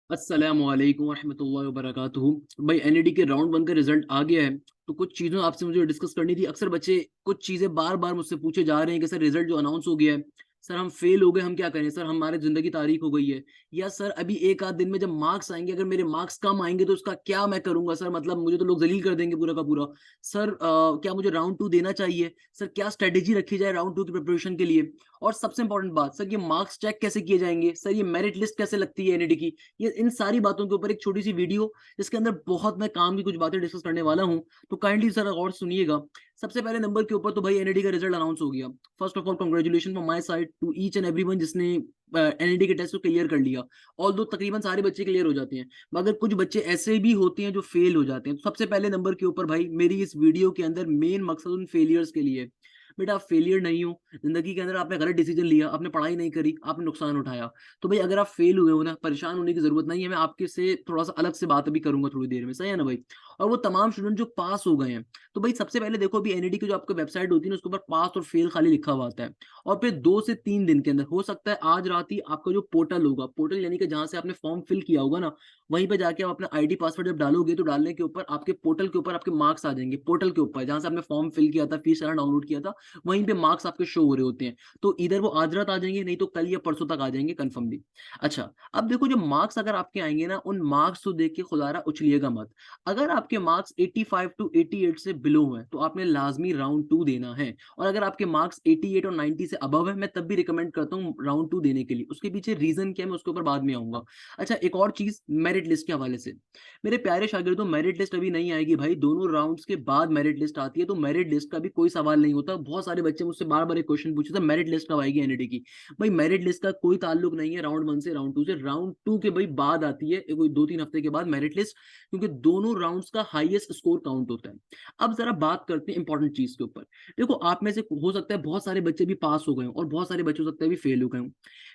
अस्सलामुअलैकुम वरहमतुल्लाहि वबरकातुहू। भाई एनईडी के राउंड वन का रिजल्ट आ गया है। तो कुछ चीज़ों आपसे मुझे डिस्कस करनी थी। अक्सर बच्चे कुछ चीज़ें बार बार मुझसे पूछे जा रहे हैं कि सर रिजल्ट जो अनाउंस हो गया है, सर हम फेल हो गए, हम क्या करें? सर हमारी ज़िंदगी तारीक हो गई है। या सर अभी एक आध दिन में जब मार्क्स आएंगे, अगर मेरे मार्क्स कम आएंगे तो उसका क्या मैं करूंगा? सर मतलब मुझे तो लोग जलील कर देंगे पूरा का पूरा। सर क्या मुझे राउंड टू देना चाहिए? सर क्या स्ट्रेटेजी रखी जाए राउंड टू की प्रिपरेशन के लिए? और सबसे इंपॉर्टेंट बात, सर ये मार्क्स चेक कैसे किए जाएंगे? सर ये मेरिट लिस्ट कैसे लगती है एनईडी की? ये इन सारी बातों के ऊपर एक छोटी सी वीडियो, जिसके अंदर बहुत मैं काम की कुछ बातें डिस्कस करने वाला हूं। तो काइंडली सर और सुनिएगा। सबसे पहले नंबर के ऊपर तो भाई एनईडी का रिजल्ट अनाउंस हो गया। First of all congratulation from my side to each and everyone जिसने एनईडी के टेस्ट को क्लियर कर लिया। ऑल दो तकरीबन सारे बच्चे क्लियर हो जाते हैं, मगर कुछ बच्चे ऐसे भी होते हैं जो फेल हो जाते हैं। तो सबसे पहले नंबर के ऊपर भाई मेरी इस वीडियो के अंदर मेन मकसद उन फेलियर्स के लिए है। बेटा आप फेलियर नहीं हो। जिंदगी के अंदर आपने गलत डिसीजन लिया, आपने पढ़ाई नहीं करी, आपने नुकसान उठाया। तो भाई अगर आप फेल हुए हो ना, परेशान होने की जरूरत नहीं है। मैं आपके से थोड़ा सा अलग से बात भी करूंगा थोड़ी देर में, सही है ना भाई? और वो तमाम स्टूडेंट जो पास हो गए हैं, तो भाई सबसे पहले देखो अभी एनईडी की जो आपकी वेबसाइट होती है ना, उसके ऊपर पास और फेल खाली लिखा हुआ आता है। और फिर 2 से 3 दिन के अंदर, हो सकता है आज रात ही, आपका जो पोर्टल होगा, पोर्टल यानी कि जहां से आपने फॉर्म फिल किया होगा ना, वहीं पे जाके आप अपना आईडी पासवर्ड जब डालोगे तो डालने के ऊपर आपके पोर्टल के ऊपर आपके मार्क्स आ जाएंगे। पोर्टल के ऊपर जहां से आपने फॉर्म फिल किया था, फीस डाउनलोड किया था, वहीं पे मार्क्स आपके शो हो रहे होते हैं। तो इधर वो आज रात आ जाएंगे, नहीं तो कल या परसों तक आ जाएंगे कंफर्मली। अच्छा, अब देखो जो मार्क्स अगर आपके आएंगे ना, उन मार्क्स को देख के खुदारा उछलिएगा मत। अगर आपके मार्क्स 85 टू 88 से बिलो हैं तो आपने लाजमी राउंड टू देना है। और अगर आपके मार्क्स 88 और 90 से अबव है, मैं तब भी रिकमेंड करता हूँ राउंड टू देने के लिए। उसके पीछे रीजन क्या है, मैं उसके ऊपर बाद में आऊंगा। अच्छा, एक और चीज मेरिट लिस्ट के हवाले से, मेरे प्यारे शागिर्दों, मेरिट लिस्ट अभी नहीं आएगी भाई, दोनों राउंड्स के बाद मेरिट लिस्ट आती है। तो मेरिट लिस्ट का भी कोई सवाल नहीं होता। बहुत सारे बच्चे मुझसे बार बार एक क्वेश्चन पूछे थे, मेरिट लिस्ट कब आएगी एनईडी की? भाई मेरिट लिस्ट का कोई ताल्लुक नहीं है राउंड वन से राउंड टू से। राउंड टू के भाई बाद आती है, कोई 2-3 हफ्ते के बाद मेरिट लिस्ट, क्योंकि दोनों राउंड्स का हाईएस्ट स्कोर काउंट होता है। अब जरा बात करते हैं इंपॉर्टेंट चीज के ऊपर। देखो आप में से हो सकता है बहुत सारे बच्चे भी पास हो गए हों, और बहुत सारे बच्चे हो सकता है भी फेल हो गए हों।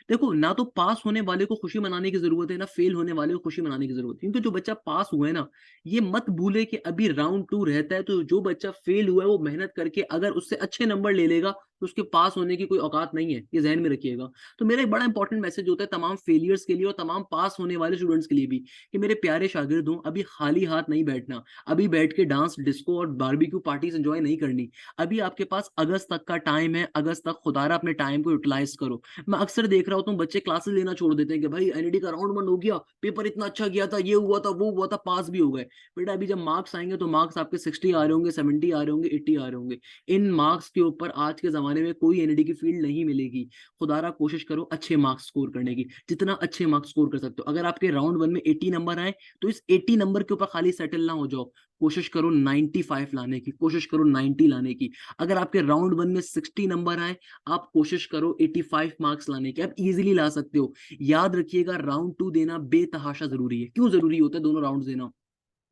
देखो ना तो पास होने वाले को खुशी मनाने की जरूरत है, ना फेल होने वाले को खुशी मनाने की जरूरत है। क्योंकि जो बच्चा पास हुआ है ना, ये मत भूले कि अभी राउंड टू रहता है। तो जो बच्चा फेल हुआ है वो मेहनत करके अगर उससे अच्छे नंबर ले लेगा तो उसके पास होने की कोई औकात नहीं है, ये जहन में रखिएगा। तो मेरा एक बड़ा इंपॉर्टेंट मैसेज होता है तमाम फेलियर्स के लिए और तमाम पास होने वाले स्टूडेंट्स के लिए भी, कि मेरे प्यारे शागिर्दों, अभी खाली हाथ नहीं बैठना। अभी बैठ के डांस डिस्को और बारबेक्यू पार्टीज एंजॉय नहीं करनी। अभी आपके पास अगस्त तक का टाइम है। अगस्त तक खुदारा अपने टाइम को यूटिलाइज करो। मैं अक्सर देख रहा हूँ बच्चे क्लासेस लेना छोड़ देते हैं कि भाई एनईडी का राउंड वन हो गया, पेपर इतना अच्छा गया था, ये हुआ था, वो हुआ था, पास भी हो गए। बेटा अभी जब मार्क्स आएंगे तो मार्क्स आपके 60 आ रहे होंगे, 70 आ रहे होंगे, 80 आ रहे होंगे। इन मार्क्स के ऊपर आज के जमाने में कोई एनईडी की फील्ड नहीं मिलेगी। खुदारा कोशिश करो अच्छे मार्क्स स्कोर करने की, जितना अच्छे मार्क्स स्कोर कर सकते हो। अगर आपके राउंड वन में 80 नंबर आए तो इस 80 नंबर के ऊपर खाली सेटल ना हो जाओ। कोशिश करो 95 लाने की, कोशिश करो 90 लाने की। अगर आपके राउंड वन में 60 नंबर आए, आप कोशिश करो 85 मार्क्स लाने की। आप इजीली ला सकते हो। याद रखिएगा राउंड टू देना बेतहाशा जरूरी है। क्यों जरूरी होता है दोनों राउंड देना?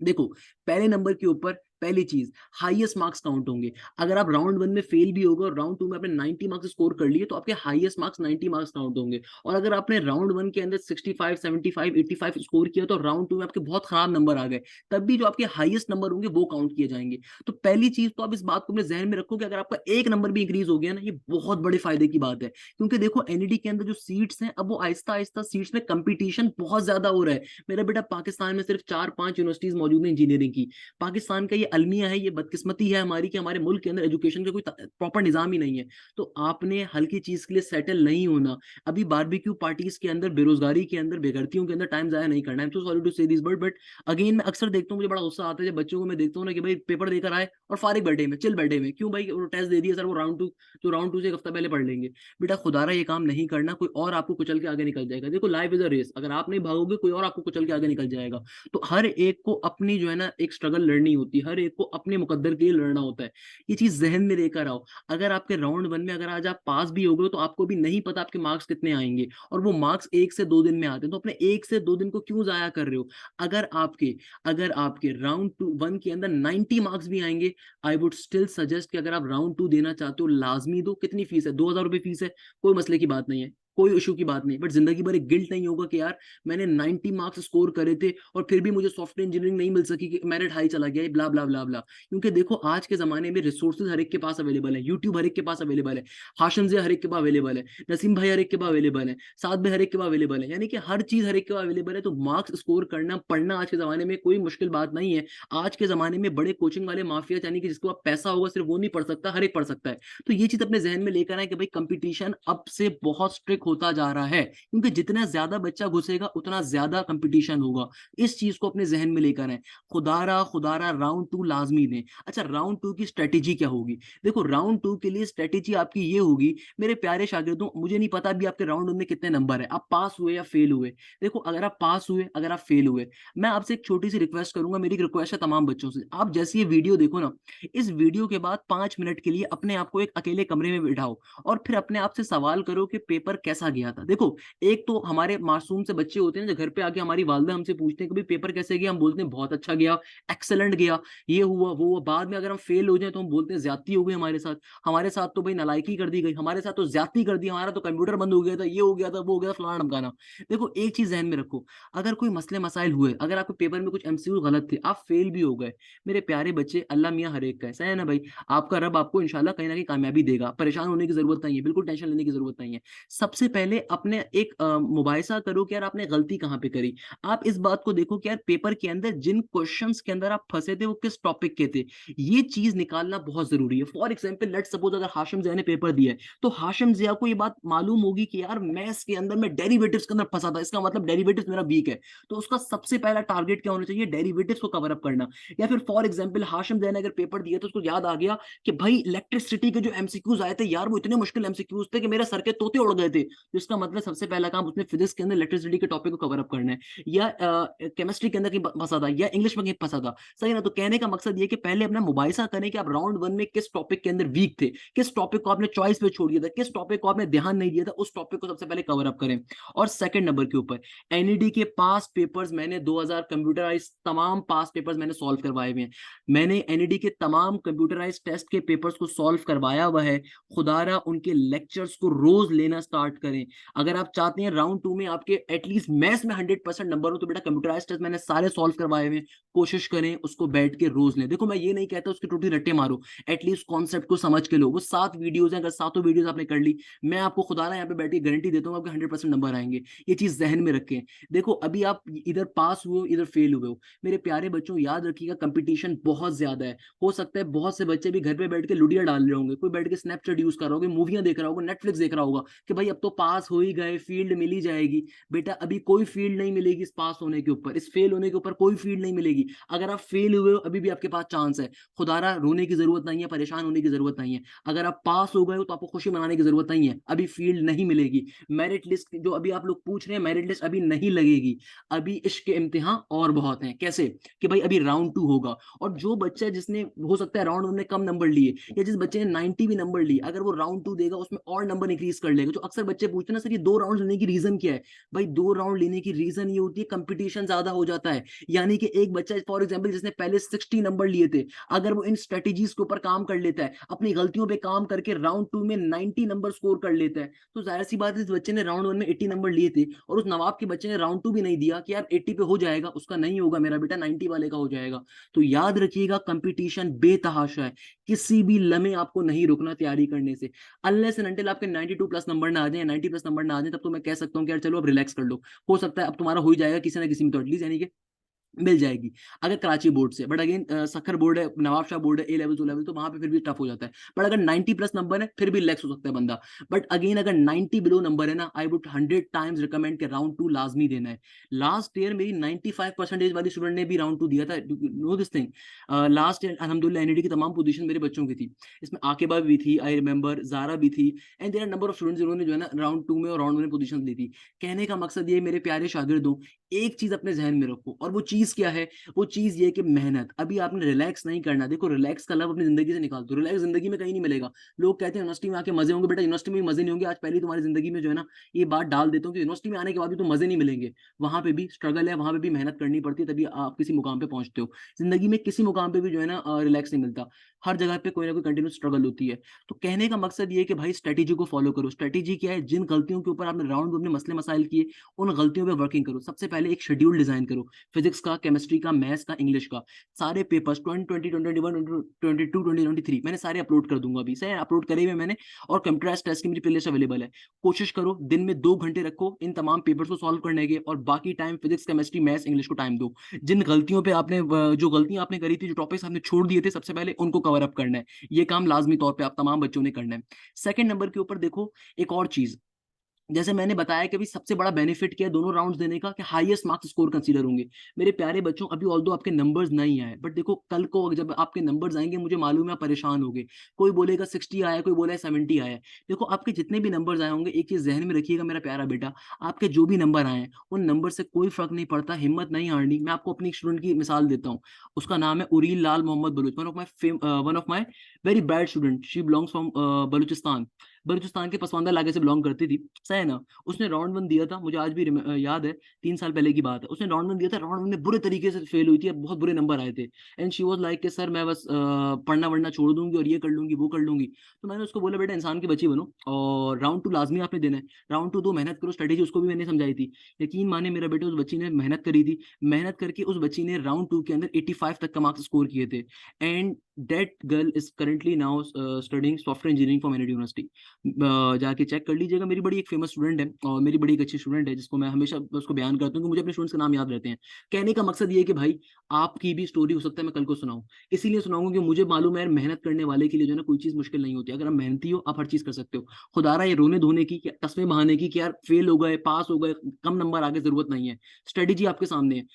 देखो, पहले नंबर के ऊपर पहली चीज, हाईएस्ट मार्क्स काउंट होंगे। अगर आप राउंड वन में फेल भी होगे और राउंड टू में आपने 90 मार्क्स स्कोर कर लिए, तो आपके हाईएस्ट मार्क्स 90 मार्क्स काउंट होंगे। और अगर आपने राउंड वन के अंदर 65, 75, 85 स्कोर किया तो राउंड टू में आपके बहुत खराब नंबर आ गए, तब भी जो आपके हाईएस्ट नंबर होंगे वो काउंट किए जाएंगे। तो पहली चीज तो आप इस बात को अपने जहन में रखो कि अगर आपका एक नंबर भी इंक्रीज हो गया ना, ये बहुत बड़े फायदे की बात है। क्योंकि देखो एनईडी के अंदर जो सीट्स हैं, अब वो आहिस्ता आहिस्ता सीट्स में कंपटीशन बहुत ज्यादा हो रहा है। मेरा बेटा, पाकिस्तान में सिर्फ 4-5 यूनिवर्सिटीज मौजूद है इंजीनियरिंग की। पाकिस्तान का ये अलमिया है, ये बदकिस्मती है हमारी कि हमारे मुल्क के अंदर एजुकेशन का कोई प्रॉपर निजाम ही नहीं है। तो आपने हल्की चीज के लिए सेटल नहीं होना। अभी बारबेक्यू पार्टीज के अंदर, बेरोजगारी के अंदर, बेघरतियों के अंदर टाइम जाया नहीं करना है। तो सॉरी टू से दिस बट अगेन मैं अक्सर देखता हूँ, मुझे बड़ा गुस्सा आता है जब बच्चों को मैं देखता हूँ ना कि भाई पेपर देकर आए और फारिग बैठे में, चिल बैठे में। क्यों भाई? वो टेस्ट दे दिया सर, वो राउंड टू, तो राउंड टू से एक हफ्ता पहले पढ़ लेंगे। बेटा खुदारा ये काम नहीं करना, कोई और आपको कुचल के आगे निकल जाएगा। देखो लाइफ इज अ रेस, अगर आप नहीं भागोगे कोई और आपको कुचल के आगे निकल जाएगा। तो हर एक को अपनी जो है ना एक स्ट्रगल लड़नी होती है, हर एक को अपने मुकद्दर के लिए लड़ना होता है। ये चीज जहन में लेकर आओ। अगर आपके राउंड वन में अगर आज आप पास भी हो गए तो आपको भी नहीं पता आपके मार्क्स कितने आएंगे, और वो मार्क्स 1 से 2 दिन में आते हैं। तो अपने 1 से 2 दिन को क्यों जाया कर रहे हो? अगर आपके अगर आपके राउंड टू वन के अंदर 90 मार्क्स भी आएंगे, आई वुड स्टिल सजेस्ट कि अगर आप राउंड टू देना चाहते हो, लाजमी दो। कितनी फीस है? 2000 रुपये फीस है, कोई मसले की बात नहीं है। कोई इशू की बात नहीं, बट जिंदगी भर एक गिल्ट नहीं होगा कि यार मैंने 90 मार्क्स स्कोर करे थे और फिर भी मुझे सॉफ्टवेयर इंजीनियरिंग नहीं मिल सकी, कि मेरिट हाई चला गया, ब्ला ब्ला ब्ला ब्ला। क्योंकि देखो आज के जमाने में रिसोर्सेज हर एक के पास अवेलेबल है, यूट्यूब हर एक के पास अवेलेबल है, हाशिम जिया हर एक के पास अवेलेबल है, नसीम भाई हर एक के पास अवेलेबल है, साथ में हर एक के पास अवेलेबल है, यानी कि हर चीज हर एक के पास अवेलेबल है। तो मार्क्स स्कोर करना, पढ़ना आज के जमाने में कोई मुश्किल बात नहीं है। आज के जमाने में बड़े कोचिंग वाले माफिया, यानी कि जिसको आप पैसा होगा सिर्फ वो नहीं पढ़ सकता, हर एक पढ़ सकता है। तो ये चीज अपने जहन में लेकर आए कि भाई कंपटीशन अब से बहुत स्ट्रिक्ट होता जा रहा है, क्योंकि जितना ज्यादा बच्चा घुसेगा उतना ज्यादा कंपटीशन होगा। इस चीज को अपने जहन में लेकर आए। खुदारा खुदारा राउंड 2 लाजमी दें। अच्छा, राउंड 2 की स्ट्रेटेजी क्या होगी? देखो राउंड 2 के लिए स्ट्रेटेजी आपकी ये होगी, मेरे प्यारे शागिर्दों, मुझे नहीं पता अभी आपके राउंड 1 में कितने नंबर है, आप पास हुए या फेल हुए। देखो अगर आप पास हुए, अगर आप फेल हुए, मैं आपसे एक छोटी सी रिक्वेस्ट करूंगा, मेरी एक रिक्वेस्ट है तमाम बच्चों से, आप जैसे ये वीडियो देखो ना, इस वीडियो के बाद 5 मिनट के लिए अपने आप को एक अकेले कमरे में बिठाओ और फिर अपने आप से सवाल करो कि पेपर कैसा गया था। देखो एक तो हमारे मासूम से बच्चे होते हैं जो घर पे आके हमारी वालदा हमसे पूछते हैं कि भाई पेपर कैसे गया, हम बोलते हैं बहुत अच्छा गया, एक्सेलेंट गया, ये हुआ वो हुआ। बाद में अगर हम फेल हो जाए तो हम बोलते हैं ज्यादती हो गई हमारे साथ तो भाई नालायकी कर दी गई, हमारे साथ तो ज्यादती कर दी, हमारा तो कंप्यूटर बंद हो गया था, ये हो गया था, वो हो गया, फलाना ढमकाना। देखो एक चीज ध्यान में रखो, अगर कोई मसले मसाइल हुए, अगर आपके पेपर में कुछ एमसीक्यू गलत थे, आप फेल भी हो गए, मेरे प्यारे बच्चे, अल्लाह मियाँ हर एक का ऐसा है ना भाई, आपका रब आपको इंशाल्लाह कहीं ना कहीं कामयाबी देगा, परेशान होने की जरूरत नहीं है, बिल्कुल टेंशन लेने की जरूरत नहीं है। सबसे पहले अपने एक मुबाहिसा करो कि यार आपने गलती कहाँ पे करी। आप इस बात को देखो कि यार पेपर के अंदर जिन क्वेश्चंस के अंदर आप फंसे थे वो किस टॉपिक के थे, ये चीज निकालना बहुत जरूरी है। फॉर एग्जाम्पल लेट सपोज अगर हाशिम जिया ने पेपर दिया है, तो हाशिम जिया को ये बात मालूम होगी कि यार मैथ्स के अंदर मैं डेरिवेटिव्स के अंदर फंसा था, इसका मतलब डेरिवेटिव्स मेरा वीक है, तो उसका सबसे पहला टारगेट क्या होना चाहिए, डेरिवेटिव्स को कवर अप करना। या फिर फॉर एग्जाम्पल हाशिम जिया ने अगर पेपर दिया तो उसको याद आ गया कि भाई इलेक्ट्रिसिटी के जो एमसीक्यूज आए थे यार वो इतने मुश्किल एमसीक्यूज थे कि मेरे सर के तोते उड़ गए थे, तो इसका मतलब सबसे पहला काम उसने फिजिक्स के अंदर इलेक्ट्रिसिटी के टॉपिक को कवर अप करना है, या केमिस्ट्री के अंदर कहीं फंसा था, या इंग्लिश में कहीं फंसा था। सही ना? तो कहने का मकसद ये कि पहले अपना मुबाहिसा करें कि आप राउंड 1 में किस टॉपिक के अंदर वीक थे, किस टॉपिक को आपने चॉइस पे छोड़ दिया था, किस टॉपिक को आपने ध्यान नहीं दिया था, उस टॉपिक को सबसे पहले कवर अप करें। और सेकंड नंबर के ऊपर एनईडी के पास पेपर्स मैंने 2000 कंप्यूटराइज तमाम पास पेपर्स मैंने सॉल्व करवाए हुए हैं, मैंने एनईडी के तमाम कंप्यूटराइज टेस्ट के पेपर्स को सॉल्व करवाया हुआ है। खुदारा उनके लेक्चर्स को रोज लेना स्टार्ट करें। अगर आप चाहते हैं राउंड 2 में आपके एटलीस्ट मैथ्स में 100% नंबर हो, तो बेटा कंप्यूटराइज टेस्ट मैंने सारे सॉल्व करवाए हुए, कोशिश करें उसको बैठ के रोज लें। देखो मैं ये नहीं कहता उसकी टूटी रट्टे मारो, एटलीस्ट कॉन्सेप्ट को समझ के लो। वो 7 वीडियोज हैं, अगर सातों वीडियोज आपने कर ली, मैं आपको खुदारा यहाँ पे बैठ के गारंटी देता हूँ आपके 100% नंबर आएंगे। ये चीज जहन में रखें। देखो अभी आप इधर पास हुए हो इधर फेल हुए हो, मेरे प्यारे बच्चों याद रखिएगा कंपटीशन बहुत ज्यादा है। हो सकता है बहुत से बच्चे भी घर पे बैठ के लुडिया डाल रहे होंगे, कोई बैठ के स्नैपचैट यूज कर रहा होगा, मूवियां देख रहा होगा, नेटफ्लिक्स देख रहा होगा कि भाई अब तो पास हो ही गए, फील्ड मिल ही जाएगी। बेटा अभी कोई फील्ड नहीं मिलेगी इस पास होने के ऊपर, इस फेल होने के ऊपर कोई फील्ड नहीं मिलेगी। अगर आप फेल हुए हो अभी भी आपके पास चांस है। खुदारा रोने की जरूरत नहीं है, परेशान होने की जरूरत नहीं है। अगर आप पास हो गए हो तो आपको खुशी मनाने की जरूरत नहीं है, अभी फील्ड नहीं मिलेगी। मेरिट लिस्ट जो अभी आप लोग पूछ रहे हैं, मेरिट लिस्ट अभी नहीं लगेगी, अभी इश्क के इम्तिहान और बहुत हैं। कैसे? कि भाई अभी राउंड 2 होगा, और जो बच्चा जिसने हो सकता है राउंड 1 में कम नंबर लिए, या जिस बच्चे ने 90 भी नंबर लिए, अगर वो राउंड 2 देगा उसमें और नंबर इंक्रीज कर लेगा। जो अक्सर बच्चे पूछते हैं ना सर ये 2 राउंड लेने की रीजन क्या है, भाई 2 राउंड लेने की रीजन ये होती है कंपटीशन ज्यादा हो जाता है। यानी कि एक बच्चा फॉर एग्जाम्पल जिसने पहले 60 नंबर लिए थे, अगर वो इन स्ट्रेटेजीज के ऊपर काम कर लेता है, अपनी गलतियों पे काम करके राउंड 2 में 90 नंबर स्कोर कर लेता है, तो जाहिर सी बात है इस बच्चे ने राउंड 1 में 80 नंबर लिए थे और उस नवाब के बच्चे ने राउंड 2 भी नहीं दिया कि यार 80 पे हो जाएगा, उसका नहीं होगा, मेरा बेटा 90 वाले का हो जाएगा। तो याद रखिएगा कंपटीशन बेतहाशा है, किसी भी लम्हे आपको नहीं रुकना तैयारी करने से। अनलेस एंड अनटिल आपके 92 प्लस नंबर ना आ जाए, 90 प्लस नंबर ना आ जाए, तब तो मैं कह सकता हूँ कि यार चलो अब रिलैक्स कर लो, हो सकता है अब तुम्हारा हो ही जाएगा किसी ना किसी में तो एटलीस्ट, यानी कि मिल जाएगी। अगर कराची बोर्ड से, बट अगेन सखर बोर्ड है, नवाब शाह बोर्ड है, ए लेवल 2 लेवल, तो वहां पे फिर भी टफ हो जाता है। बट अगर 90 प्लस नंबर है फिर भी रिलैक्स हो सकता है बंदा। बट अगेन अगर 90 बिलो नंबर है ना, आई वुड 100 टाइम्स रिकमेंड के राउंड 2 लाजमी देना है। लास्ट ईयर मेरी 95% वाली स्टूडेंट ने भी राउंड 2 दिया था, no this thing. Last year अल्हम्दुलिल्लाह एनईडी की तमाम पोजीशन मेरे बच्चों की थी, इसमें आकिबा भी थी, आई रिमेंबर जारा भी थी, and there are number of students जिन्होंने जो है ना राउंड 2 में और राउंड 1 में पोजीशन ली थी। कहने का मकसद ये मेरे प्यारे शागिर्दों, एक चीज अपने जहन में रखो, और वो चीज क्या है? वो चीज ये कि मेहनत। अभी आपने रिलैक्स नहीं करना। देखो रिलैक्स का लव अपनी जिंदगी से निकाल दो, रिलैक्स जिंदगी में कहीं नहीं मिलेगा। लोग कहते हैं यूनिवर्सिटी में आके मजे होंगे, बेटा यूनिवर्सिटी में भी मजे नहीं होंगे। आज पहले तुम्हारी जिंदगी में जो है ना, ये बात डाल देता हूँ कि यूनिवर्सिटी में आने के बाद भी तो मजे नहीं मिलेंगे, वहां पे भी स्ट्रगल है, वहां पे भी मेहनत करनी पड़ती है, तभी आप किसी मुकाम पे पहुंचते हो। जिंदगी में किसी मुकाम पे भी जो है ना रिलैक्स नहीं मिलता। हर जगह पे कोई ना कोई कंटिन्यूस स्ट्रगल होती है। तो कहने का मकसद ये है कि भाई स्ट्रेटेजी को फॉलो करो। स्ट्रेटेजी क्या है? जिन गलतियों के ऊपर आपने राउंड में मसले मसाइल किए, उन गलतियों पे वर्किंग करो। सबसे पहले एक शेड्यूल डिजाइन करो, फिजिक्स का, केमिस्ट्री का, मैथ्स का, इंग्लिश का। सारे पेपर्स 2020, 2021, 2022, 2023 मैंने सारे अपलोड कर दूंगा। अभी से अपलोड करे हुए मैंने, और कंप्यूटर टेस्ट की मेरी प्लेलिस्ट अवेलेबल है। कोशिश करो दिन में 2 घंटे रखो इन तमाम पेपर्स को सॉल्व करने के, और बाकी time physics, chemistry, maths, English को टाइम दो। जिन गलतियों पे आपने जो गलतियां आपने करी थी, जो टॉपिक्स आपने छोड़ दिए थे, सबसे पहले उनको कवर अप करना है। ये काम लाजमी तौर पे आप तमाम बच्चों ने करना है। सेकंड नंबर के ऊपर देखो, एक और चीज, जैसे मैंने बताया कि अभी सबसे बड़ा बेनिफिट क्या है दोनों राउंड्स देने का, कि हाईएस्ट मार्क्स स्कोर कंसीडर होंगे। मेरे प्यारे बच्चों, अभी ऑल्दो आपके नंबर्स नहीं आए, बट देखो कल को जब आपके नंबर्स आएंगे, मुझे मालूम है आप परेशान होगे। कोई बोलेगा 60 आया, कोई बोलेगा 70 आया। देखो आपके जितने भी नंबर्स आए होंगे, एक चीज जहन में रखिएगा मेरा प्यारा बेटा, आपके जो भी नंबर आए हैं, उन नंबर से कोई फर्क नहीं पड़ता। हिम्मत नहीं हारनी। मैं आपको अपनी स्टूडेंट की मिसाल देता हूँ। उसका नाम है Uril Lal Mohammad Baloch, one of my very bright student. She belongs from Balochistan. Balochistan के पसमानदा इलाके से बिलोंग करती थी, सही है ना। उसने राउंड वन दिया था, मुझे आज भी याद है, 3 साल पहले की बात है। उसने राउंड वन दिया था, राउंड वन में बुरे तरीके से फेल हुई थी, बहुत बुरे नंबर आए थे। एंड शी वाज लाइक कि सर मैं बस पढ़ना वढ़ना छोड़ दूंगी और ये कर लूंगी वो कर लूंगी। तो मैंने उसको बोला बेटा इंसान की बच्ची बनो, और राउंड टू लाजमी आपने देना है। राउंड टू दो मेहनत करो, स्ट्रेटेजी उसको भी मैंने समझाई थी। यकीन माने मेरा बेटा, उस बच्ची ने मेहनत करी थी। मेहनत करके उस बच्ची ने राउंड टू के अंदर 85 तक का मार्क्स स्कोर किए थे। And that girl is currently now studying software engineering from NIT university. जाके चेक कर लीजिएगा। मेरी बड़ी एक फेमस स्टूडेंट है, और मेरी बड़ी एक अच्छी स्टूडेंट है, जिसको मैं हमेशा उसको बयान करता हूँ कि मुझे अपने स्टूडेंट्स के नाम याद रहते हैं। कहने का मकसद ये है कि भाई आपकी भी स्टोरी हो सकता है मैं कल को सुनाऊं। इसीलिए सुनाऊंगा कि मुझे मालूम है मेहनत करने वाले के लिए जो है ना कोई चीज मुश्किल नहीं होती। अगर आप मेहनती हो, आप हर चीज कर सकते हो। खुदारा ये रोने धोने की, तस्वीर बहाने की कि यार फेल हो गए, पास हो गए, कम नंबर आगे, जरूरत नहीं है। स्ट्रेटेजी आपके सामने है,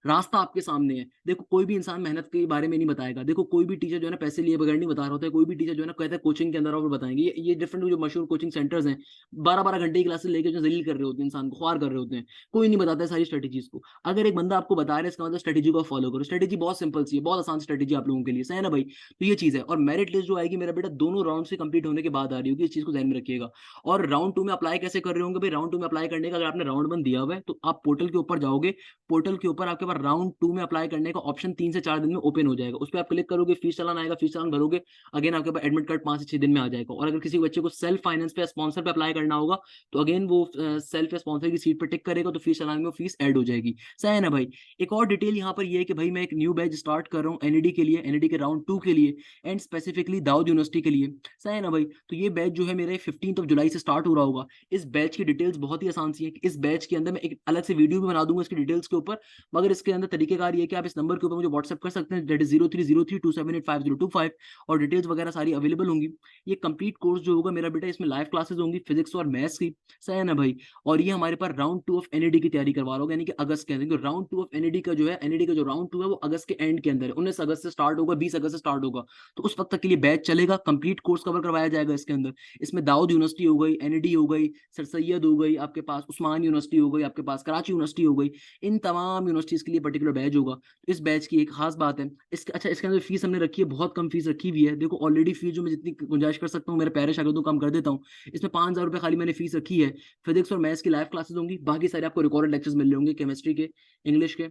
रास्ता आपके सामने है। देखो कोई भी इंसान मेहनत के बारे में नहीं बताएगा। देखो कोई भी टीचर जो है ना पैसे लिए बगैर नहीं बता रहा होता है। कोई भी टीचर जो है ना कहता है कोचिंग के अंदर और बताएंगे। ये डिफरेंट जो मशहूर कोचिंग सेंटर्स हैं, 12-12 घंटे की क्लासेस लेके जो जलील कर रहे होते हैं, इंसान को ख्वार कर रहे होते हैं। कोई नहीं बताता है सारी स्ट्रेटेजीज को। अगर एक बंदा आपको बता रहा है, इसका मतलब स्ट्रेटेजी को फॉलो करो। स्ट्रेटेजी बहुत सिंपल सी है, बहुत आसान स्ट्रेटेजी आप लोगों के लिए, सही है ना भाई। तो ये चीज है। और मेरिट लिस्ट जो आएगी मेरा बेटा, दोनों राउंड से कंप्लीट होने के बाद आ रही होगी, इस चीज को ध्यान में रखिएगा। और राउंड टू में अप्लाई कैसे कर रहे होंगे भाई? राउंड टू में अप्लाई करने का, अगर आपने राउंड वन दिया हुआ है तो आप पोर्टल के ऊपर जाओगे। पोर्टल के ऊपर आपके पास राउंड टू में अप्लाई करने का ऑप्शन 3 से 4 दिन में ओपन हो जाएगा। उस पर आप क्लिक करोगे, फीस चालान आएगा, फीस चालान भरोगे, अगेन आपके पास एडमिट कार्ड 5 से 6 दिन में आ जाएगा। और अगर किसी बच्चे को सेल्फ फाइनेंस पे, स्पॉन्सर पे अप्लाई करना होगा, तो अगेन वो सेल्फ या स्पॉन्सर की सीट पर टिक करेगा, तो फीस चालान में फीस ऐड हो जाएगी। सही है ना भाई। एक और डिटेल यहाँ पर ये है कि भाई मैं एक न्यू बैच स्टार्ट कर रहा हूँ एनईडी के लिए, एनईडी के राउंड टू के लिए, एंड स्पेसिफिकली दाऊद यूनिवर्सिटी के लिए। सही है ना भाई। तो ये बैच जो है मेरे 15 जुलाई से स्टार्ट हो रहा होगा। इस बैच की डिटेल्स बहुत ही आसान सी है। इस बैच के अंदर मैं एक अलग से वीडियो भी बना दूंगा इसकी डिटेल्स के ऊपर। मगर इसके अंदर तरीकेकार ये है कि आप इस नंबर के ऊपर मुझे व्हाट्सएप कर सकते हैं, दैट इज 0303278505, और डिटेल्स वगैरह सारी अवेलेबल होंगी। ये कंप्लीट कोर्स जो होगा मेरा बेटा, इसमें लाइव क्लासेस होंगी फिजिक्स और मैथ्स की, सही है ना भाई। और ये हमारे पास राउंड टू ऑफ एनईडी की तैयारी करवा रहा होगा, यानी कि अगस्त के अंदर। राउंड टू ऑफ एनईडी का जो है, एनईडी का जो राउंड टू है वो अगस्त के एंड के अंदर है। 19 अगस्त से स्टार्ट होगा, 20 अगस्त से स्टार्ट होगा। तो उस वक्त तक के लिए बैच चलेगा, कंप्लीट कोर्स कवर करवाया जाएगा इसके अंदर। इसमें दाऊद यूनिवर्सिटी हो गई, एनईडी हो गई, सर सैयद हो गई, आपके पास उस्मान यूनिवर्सिटी हो गई, आपके पास कराची यूनिवर्सिटी हो गई। इन तमाम यूनिवर्सिटीज के लिए पर्टिकुलर बैच होगा। तो इस बैच की एक खास बात है, इसके अच्छा इसके अंदर फीस हमने रखी है, बहुत कम फीस रखी हुई है। देखो ऑलरेडी फीस जो मैं जितनी गुंजाइश कर सकता हूँ मेरे प्यारे शागिर्दों को कम कर देता हूँ। इसमें 5,000 रुपये खाली मैंने फीस रखी है। फिजिक्स और मैथ्स की लाइव क्लासेस होंगी, बाकी सारे आपको रिकॉर्डेड लेक्चर्स मिल रहे होंगे, केमिस्ट्री के, इंग्लिश के,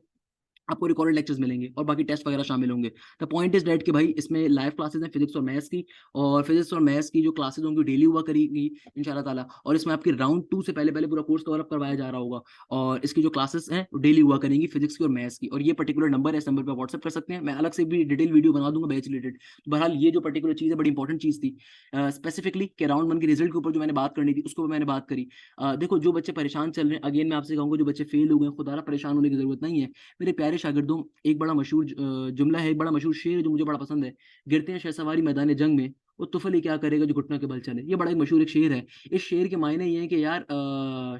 आपको रिकॉर्डेड लेक्चर्स मिलेंगे, और बाकी टेस्ट वगैरह शामिल होंगे। द पॉइंट इज डेट कि भाई इसमें लाइव क्लासेस हैं फिजिक्स और मैथ्स की, और फिजिक्स और मैथ्स की जो क्लासेस होंगी डेली हुआ करेगी इंशाल्लाह ताला। और इसमें आपकी राउंड टू से पहले पहले पूरा कोर्स कवर अप करवाया जा रहा होगा, और इसकी जो क्लासेस हैं डेली हुआ करेंगी फिजिक्स की और मैथ्स की। और ये पर्टिकुलर नंबर है, इस नंबर पर व्हाट्सएप कर सकते हैं। मैं अलग से भी डिटेल वीडियो बना दूंगा बैच रिलेटेड। बहरहाल ये जो पर्टिकुलर चीज़ है बड़ी इंपॉर्टेंट चीज़ थी। स्पेसिफिकली कि राउंड वन के रिजल्ट के ऊपर जो मैंने बात करनी थी उसको मैंने बात करी। देखो जो बच्चे परेशान चल रहे हैं, अगेन मैं आपसे कहूँगा जो बच्चे फेल हो गए, खुदारा परेशान होने की जरूरत नहीं है मेरे प्यारे शागिर्दों। एक बड़ा मशहूर जुमला है, एक बड़ा मशहूर शेर है जो मुझे बड़ा पसंद है। गिरते हैं शहसवारी मैदान जंग में, वो तुफल ही क्या करेगा जो घुटनों के बल चले। ये बड़ा एक मशहूर एक शेर है। इस शेर के मायने ये है कि यार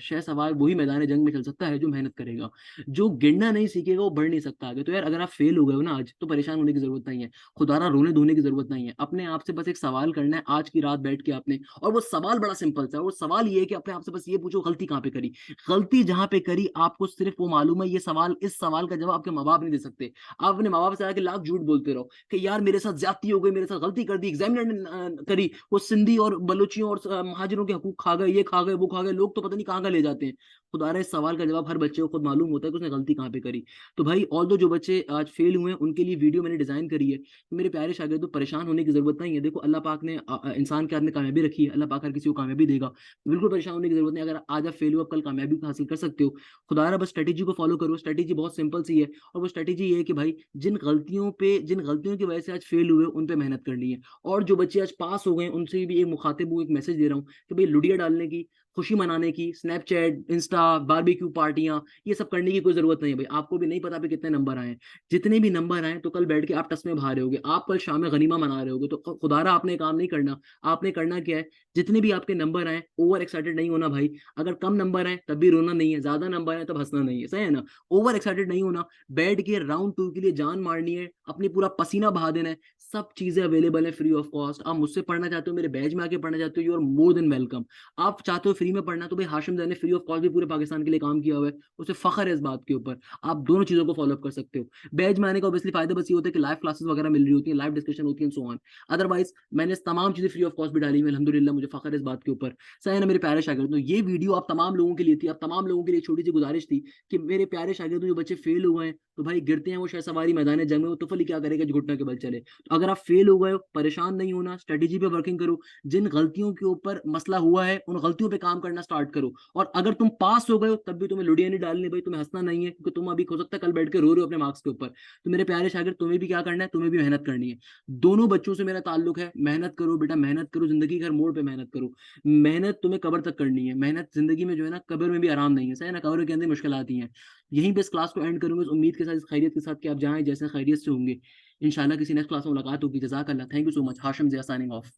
शहसवार वही मैदान जंग में चल सकता है जो मेहनत करेगा। जो गिरना नहीं सीखेगा वो बढ़ नहीं सकता आगे। तो यार अगर आप फेल हो गए हो ना आज, तो परेशान होने की जरूरत नहीं है, खुदारा रोने धोने की जरूरत नहीं है। अपने आप से बस एक सवाल करना है आज की रात बैठ के आपने, और वो सवाल बड़ा सिंपल सा है। वो सवाल ये है कि अपने आप से बस ये पूछो गलती कहाँ पे करी। गलती जहां पे करी आपको सिर्फ वो मालूम है। ये सवाल, इस सवाल का जवाब आपके माँ बाप नहीं दे सकते। आप अपने माँ बाप से आके लाख झूठ बोलते रहो कि यार मेरे साथ ज्यादती हो गई, मेरे साथ गलती कर दी, एग्जामिनर ने करी, वो सिंधी और बलूचियों और महाजिरों के हकूक खा गए, ये खा गए, वो खा गए, लोग तो पता नहीं कहाँ का ले जाते हैं। खुदा रहा इस सवाल का जवाब हर बच्चे को खुद मालूम होता है कि उसने गलती कहाँ पे करी। तो भाई ऑल्दो जो बच्चे आज फेल हुए हैं उनके लिए वीडियो मैंने डिज़ाइन करी है। तो मेरे प्यारे शागिर्दों, परेशान होने की ज़रूरत नहीं है। देखो अल्लाह पाक ने इंसान के हाथ में कामयाबी रखी है, अल्लाह पाक हर किसी को कामयाबी देगा। बिल्कुल परेशान होने की ज़रूरत नहीं है। अगर आज आप फेल हो, आप कल कामयाबी हासिल कर सकते हो। खुदा रहा बस स्ट्रैटेजी को फ़ॉलो करो। स्ट्रैटेजी बहुत सिंपल सी है, और वो स्ट्रैटेजी ये है कि भाई जिन गलतियों की वजह से आज फेल हुए, उन पे मेहनत करनी है। और जो बच्चे आज पास हो गए हैं, उनसे भी एक मुखातिब हूँ, एक मैसेज दे रहा हूँ कि भाई लुडिया डालने की, खुशी मनाने की, स्नैपचैट, इंस्टा, बारबेक्यू पार्टियाँ, ये सब करने की कोई ज़रूरत नहीं है भाई। आपको भी नहीं पता अभी कितने नंबर आए हैं। जितने भी नंबर आए, तो कल बैठ के आप तस्मे भा रहे होगे। आप कल शाम में गनीमा मना रहे होगे। तो खुदारा आपने काम नहीं करना। आपने करना क्या है, जितने भी आपके नंबर आए, ओवर एक्साइटेड नहीं होना भाई। अगर कम नंबर आए तब भी रोना नहीं है, ज़्यादा नंबर आए तब हँसना नहीं है। सही है ना? ओवर एक्साइटेड नहीं होना। बैठ के राउंड 2 के लिए जान मारनी है, अपनी पूरा पसीना बहा देना है। सब चीज़ें अवेलेबल हैं फ्री ऑफ कॉस्ट। आप मुझसे पढ़ना चाहते हो, मेरे बैच में आके पढ़ना चाहते हो, you are more than welcome. आप चाहते हो फ्री में पढ़ना, तो भाई हाशिम ज़ैन ने फ्री ऑफ कॉस्ट भी पूरे पाकिस्तान के लिए काम किया हुआ है। उसे फ़ख्र है इस बात के ऊपर। आप दोनों चीज़ों को फ़ॉलो अप कर सकते हो। बैच में आने का ऑब्वियसली फ़ायदा बस ये होता है कि लाइव क्लासेस वगैरह मिल रही होती हैं, लाइव डिस्कशन होती है एंड सो ऑन। अदरवाइज़ मैंने तमाम चीज़ें फ्री ऑफ कॉस्ट भी डाली हुई हैं, अल्हम्दुलिल्लाह मुझे फ़ख्र है इस बात के ऊपर। सही है ना मेरे प्यारे शागिर्दों? ये वीडियो आप तमाम लोगों के लिए थी, आप तमाम लोगों के लिए छोटी-सी गुज़ारिश थी कि मेरे प्यारे शागिर्दों, जो बच्चे फेल हुए हैं, तो भाई गिरते हैं वो शायद सवारी मैदान जंग में, वो तुफ़ल ही क्या करेगा जो घुटनों के बल चले। तो अगर आप फेल हो गए हो, परेशान नहीं होना, स्ट्रैटेजी पे वर्किंग करो। जिन गलतियों के ऊपर मसला हुआ है, उन गलतियों पे काम करना स्टार्ट करो। और अगर तुम पास हो गए हो, तब भी तुम्हें लुडिया नहीं डालनी भाई, तुम्हें हँसना नहीं है, क्योंकि तुम अभी हो सकता है कल बैठ के रो रहे हो अपने मार्क्स के ऊपर। तो मेरे प्यारे शागिर्द, तुम्हें भी क्या करना है, तुम्हें भी मेहनत करनी है। दोनों बच्चों से मेरा ताल्लुक है, मेहनत करो बेटा, मेहनत करो, ज़िंदगी के हर मोड़ पे मेहनत करो। मेहनत तुम्हें कब्र तक करनी है। मेहनत ज़िंदगी में जो है ना, कब्र में भी आराम नहीं है, सही है ना? कब्र के अंदर मुश्किल आती हैं। यहीं पे इस क्लास को एंड करूँगा इस उम्मीद के साथ, इस खैरियत के साथ कि आप जहाँ हैं, जैसे खैरियत से होंगे। इंशाल्लाह किसी नेक्स्ट क्लास में मुलाकात होगी। जज़ाकल्लाह। Thank you so much. Hashim Zia signing of.